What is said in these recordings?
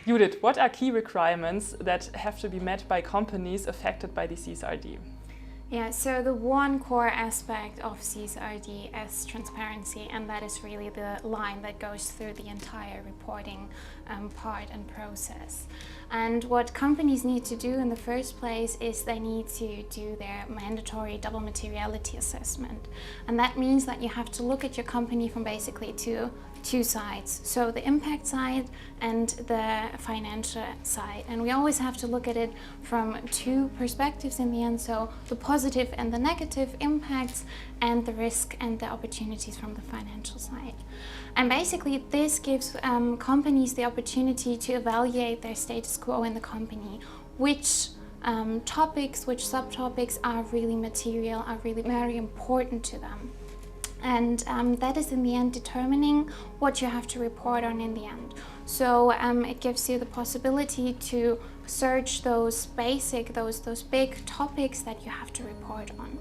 Judith, what are key requirements that have to be met by companies affected by the CSRD? Yeah, so the one core aspect of CSRD is transparency, and that is really the line that goes through the entire reporting part and process. And what companies need to do in the first place is they need to do their mandatory double materiality assessment. And that means that you have to look at your company from basically two sides. So the impact side and the financial side. And we always have to look at it from two perspectives in the end. So the positive and the negative impacts and the risk and the opportunities from the financial side. And basically this gives companies the opportunity to evaluate their status quo in the company, which topics, which subtopics are really material, are really very important to them. And that is in the end determining what you have to report on in the end. So it gives you the possibility to search those basic, those big topics that you have to report on.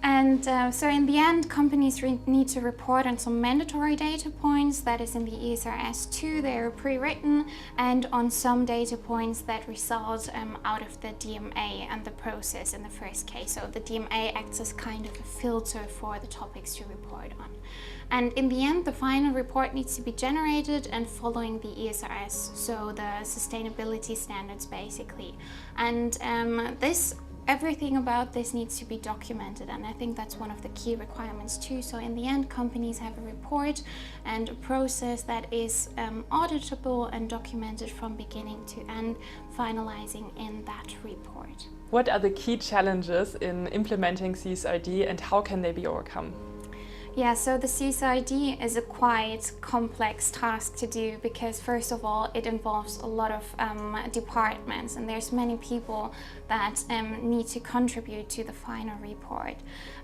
And so in the end, companies need to report on some mandatory data points that is in the ESRS 2, they're pre-written, and on some data points that result out of the DMA and the process in the first case. So the DMA acts as kind of a filter for the topics to report on. And in the end, the final report needs to be generated and following the ESRS, so the sustainability standards basically. And everything about this needs to be documented, and I think that's one of the key requirements too. So in the end, companies have a report and a process that is auditable and documented from beginning to end, finalizing in that report. What are the key challenges in implementing CSRD and how can they be overcome? Yeah, so the CSRD is a quite complex task to do because first of all it involves a lot of departments, and there's many people that need to contribute to the final report.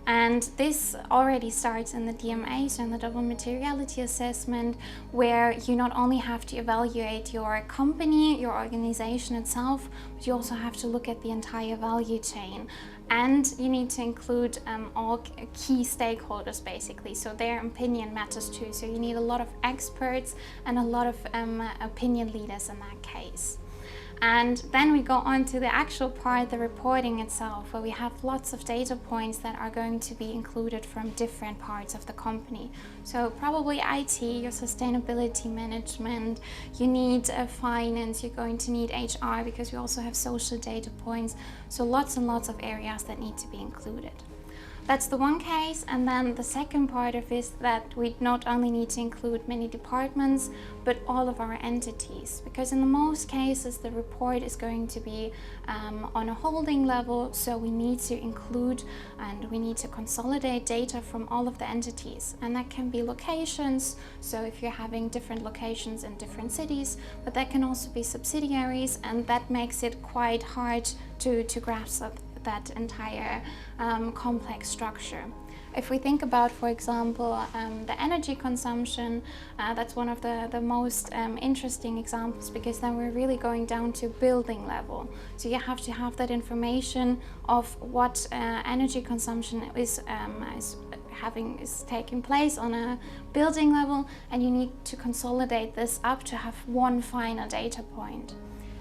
And this already starts in the DMA, so in the double materiality assessment, where you not only have to evaluate your company, your organization itself, but you also have to look at the entire value chain. And you need to include all key stakeholders basically, so their opinion matters too. So you need a lot of experts and a lot of opinion leaders in that case. And then we go on to the actual part, the reporting itself, where we have lots of data points that are going to be included from different parts of the company. So probably IT, your sustainability management, you need finance, you're going to need HR because we also have social data points. So lots and lots of areas that need to be included. That's the one case, and then the second part of it is that we not only need to include many departments, but all of our entities, because in the most cases the report is going to be on a holding level, so we need to include and we need to consolidate data from all of the entities, and that can be locations, so if you're having different locations in different cities, but that can also be subsidiaries, and that makes it quite hard to grasp that entire complex structure. If we think about, for example, the energy consumption, that's one of the most interesting examples, because then we're really going down to building level. So you have to have that information of what energy consumption is taking place on a building level, and you need to consolidate this up to have one final data point.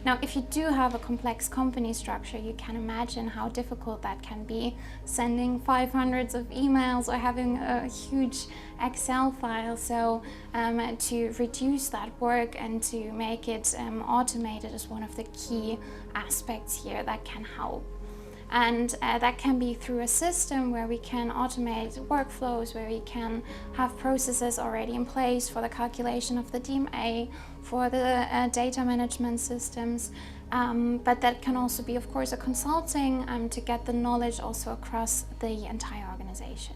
Now, if you do have a complex company structure, you can imagine how difficult that can be, sending 500s of emails or having a huge Excel file. So to reduce that work and to make it automated is one of the key aspects here that can help. And that can be through a system where we can automate workflows, where we can have processes already in place for the calculation of the DMA, for the data management systems. But that can also be, of course, a consulting to get the knowledge also across the entire organization.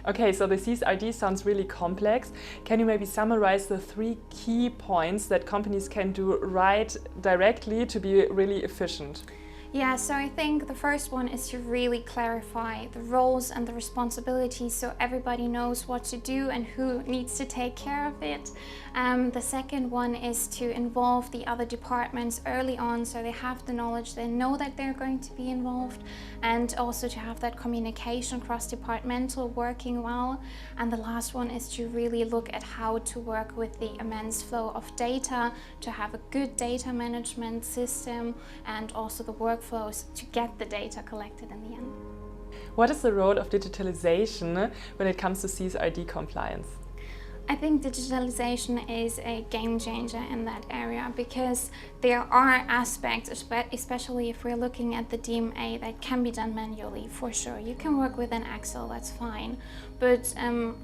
Okay, so the CSRD sounds really complex. Can you maybe summarize the 3 key points that companies can do right directly to be really efficient? Yeah, so I think the first one is to really clarify the roles and the responsibilities so everybody knows what to do and who needs to take care of it. The second one is to involve the other departments early on so they have the knowledge, they know that they're going to be involved, and also to have that communication cross-departmental working well. And the last one is to really look at how to work with the immense flow of data, to have a good data management system and also the workflows to get the data collected in the end. What is the role of digitalization when it comes to CSRD compliance? I think digitalization is a game changer in that area because there are aspects, especially if we're looking at the DMA, that can be done manually, for sure. You can work with an Excel, that's fine. But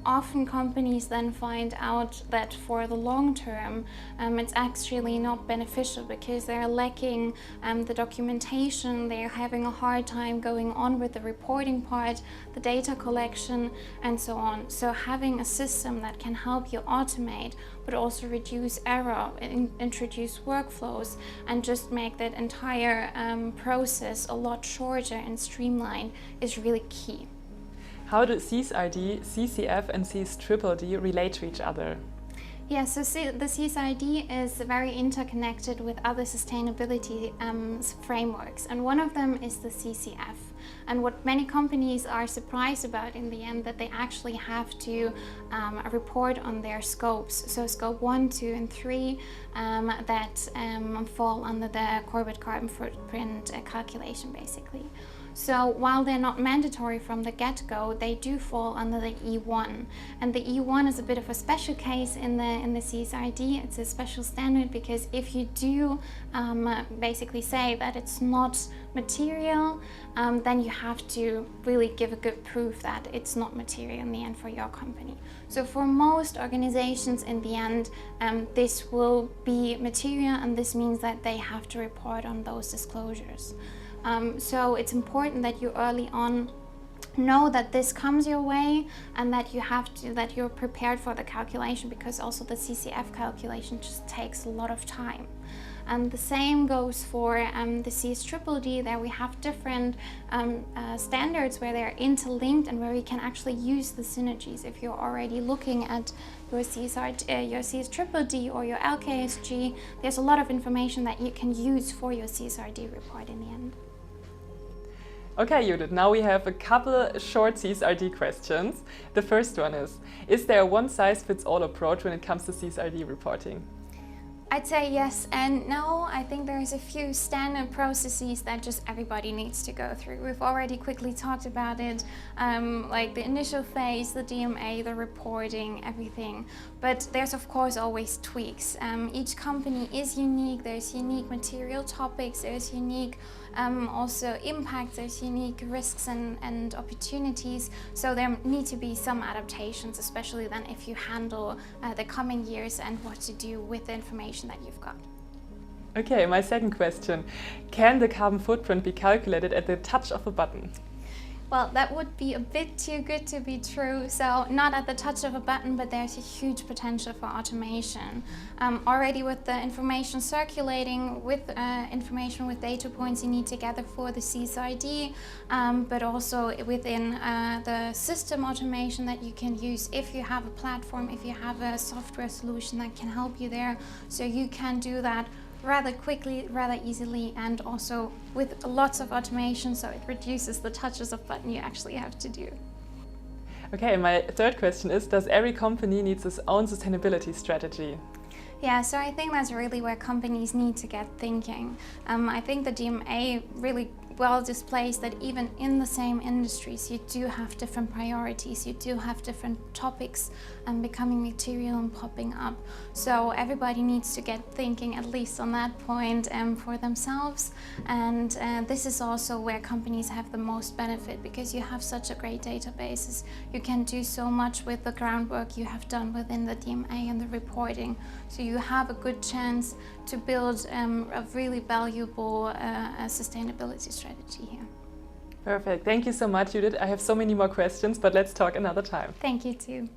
often companies then find out that for the long term, it's actually not beneficial because they're lacking the documentation, they're having a hard time going on with the reporting part, the data collection, and so on. So having a system that can help you automate, but also reduce error, introduce workflows, and just make that entire process a lot shorter and streamlined is really key. How do CSRD, CCF and CSDDD relate to each other? Yeah, so the CSRD is very interconnected with other sustainability frameworks, and one of them is the CCF. And what many companies are surprised about in the end, that they actually have to report on their scopes. So scope 1, 2 and 3 that fall under the corporate carbon footprint calculation basically. So while they're not mandatory from the get-go, they do fall under the E1. And the E1 is a bit of a special case in the CSRD. It's a special standard because if you do basically say that it's not material, then you have to really give a good proof that it's not material in the end for your company. So for most organizations in the end, this will be material, and this means that they have to report on those disclosures. So it's important that you early on know that this comes your way and that you're prepared for the calculation, because also the CCF calculation just takes a lot of time. And the same goes for the CSDDD. There we have different standards where they're interlinked and where we can actually use the synergies. If you're already looking at your CSDDD or your LKSG, there's a lot of information that you can use for your CSRD report in the end. Okay, Judith, now we have a couple short CSRD questions. The first one is there a one-size-fits-all approach when it comes to CSRD reporting? I'd say yes and no. I think there's a few standard processes that just everybody needs to go through. We've already quickly talked about it, like the initial phase, the DMA, the reporting, everything. But there's of course always tweaks. Each company is unique. There's unique material topics. There's unique also impacts. There's unique risks and opportunities. So there need to be some adaptations, especially then if you handle the coming years and what to do with the information that you've got. Okay, my second question. Can the carbon footprint be calculated at the touch of a button? Well, that would be a bit too good to be true. So not at the touch of a button, but there's a huge potential for automation. Already with the information circulating, with information with data points you need to gather for the CSRD, but also within the system automation that you can use if you have a platform, if you have a software solution that can help you there. So you can do that rather quickly, rather easily, and also with lots of automation, so it reduces the touches of button you actually have to do. Okay, my third question is, does every company need its own sustainability strategy? Yeah, so I think that's really where companies need to get thinking. I think the DMA really well displays that even in the same industries you do have different priorities, you do have different topics becoming material and popping up. So everybody needs to get thinking at least on that point for themselves, and this is also where companies have the most benefit, because you have such a great databases. You can do so much with the groundwork you have done within the DMA and the reporting, so you have a good chance to build a really valuable sustainability strategy here. Perfect. Thank you so much, Judith. I have so many more questions, but let's talk another time. Thank you too.